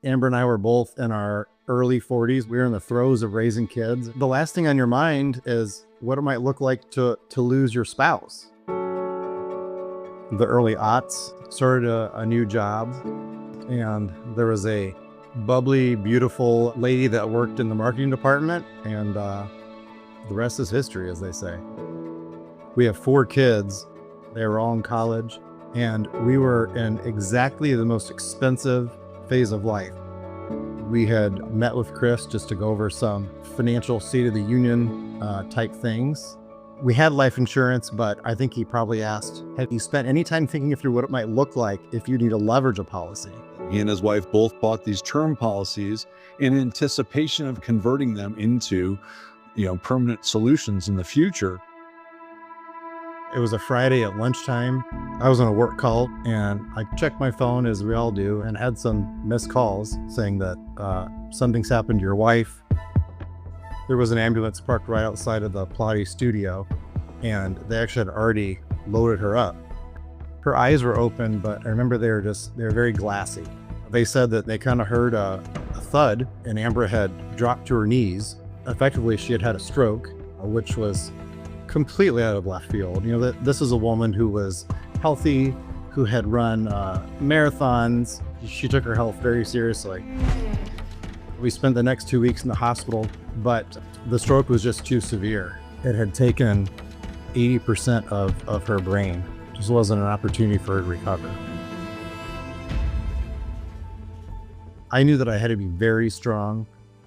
Amber and I were both in our early 40s. We were in the throes of raising kids. The last thing on your mind is what it might look like to lose your spouse. The early aughts, started a new job, and there was a bubbly, beautiful lady that worked in the marketing department, and the rest is history, as they say. We have 4 kids. They were all in college, and we were in exactly the most expensive phase of life. We had met with Chris just to go over some financial State of the Union type things. We had life insurance, but I think he probably asked, have you spent any time thinking through what it might look like if you need to leverage a policy? He and his wife both bought these term policies in anticipation of converting them into, permanent solutions in the future. It was a Friday at lunchtime. I was on a work call, and I checked my phone, as we all do, and had some missed calls saying that something's happened to your wife. There was an ambulance parked right outside of the Pilates studio, and they actually had already loaded her up. Her eyes were open, but I remember they were very glassy. They said that they kind of heard a thud, and Ambra had dropped to her knees. Effectively, she had had a stroke, which was completely out of left field. This is a woman who was healthy, who had run marathons. She took her health very seriously. We spent the next 2 weeks in the hospital, but the stroke was just too severe. It had taken 80% of her brain. Just wasn't an opportunity for her to recover. I knew that I had to be very strong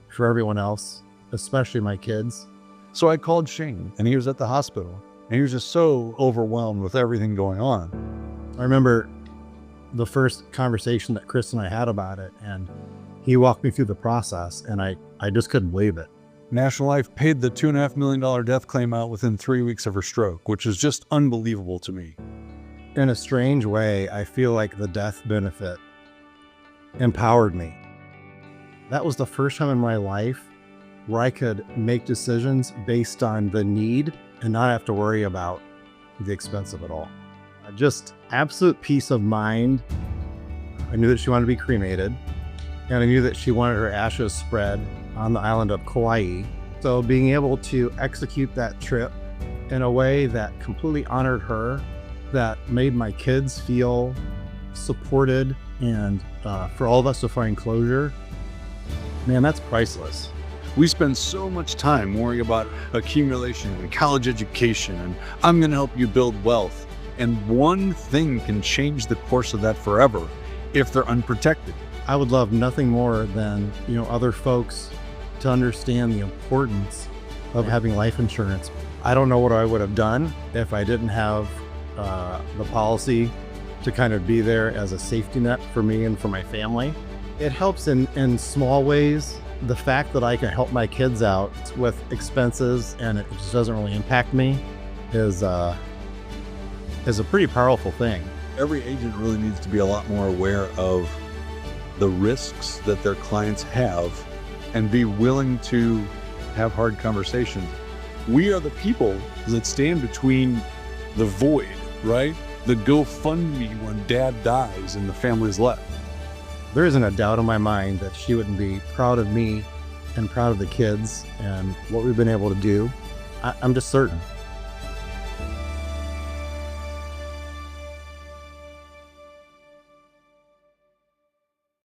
for everyone else, especially my kids. So I called Shane, and he was at the hospital, and he was just so overwhelmed with everything going on. I remember the first conversation that Chris and I had about it, and he walked me through the process, and I just couldn't believe it. National Life paid the $2.5 million death claim out within 3 weeks of her stroke, which is just unbelievable to me. In a strange way, I feel like the death benefit empowered me. That was the first time in my life where I could make decisions based on the need and not have to worry about the expense of it all. Just absolute peace of mind. I knew that she wanted to be cremated, and I knew that she wanted her ashes spread on the island of Kauai. So being able to execute that trip in a way that completely honored her, that made my kids feel supported, and for all of us to find closure, man, that's priceless. We spend so much time worrying about accumulation and college education, and I'm going to help you build wealth. And one thing can change the course of that forever if they're unprotected. I would love nothing more than, other folks to understand the importance of having life insurance. I don't know what I would have done if I didn't have the policy to kind of be there as a safety net for me and for my family. It helps in small ways. The fact that I can help my kids out with expenses and it just doesn't really impact me is a pretty powerful thing. Every agent really needs to be a lot more aware of the risks that their clients have and be willing to have hard conversations. We are the people that stand between the void, right? The GoFundMe when dad dies and the family's left. There isn't a doubt in my mind that she wouldn't be proud of me and proud of the kids and what we've been able to do. I'm just certain.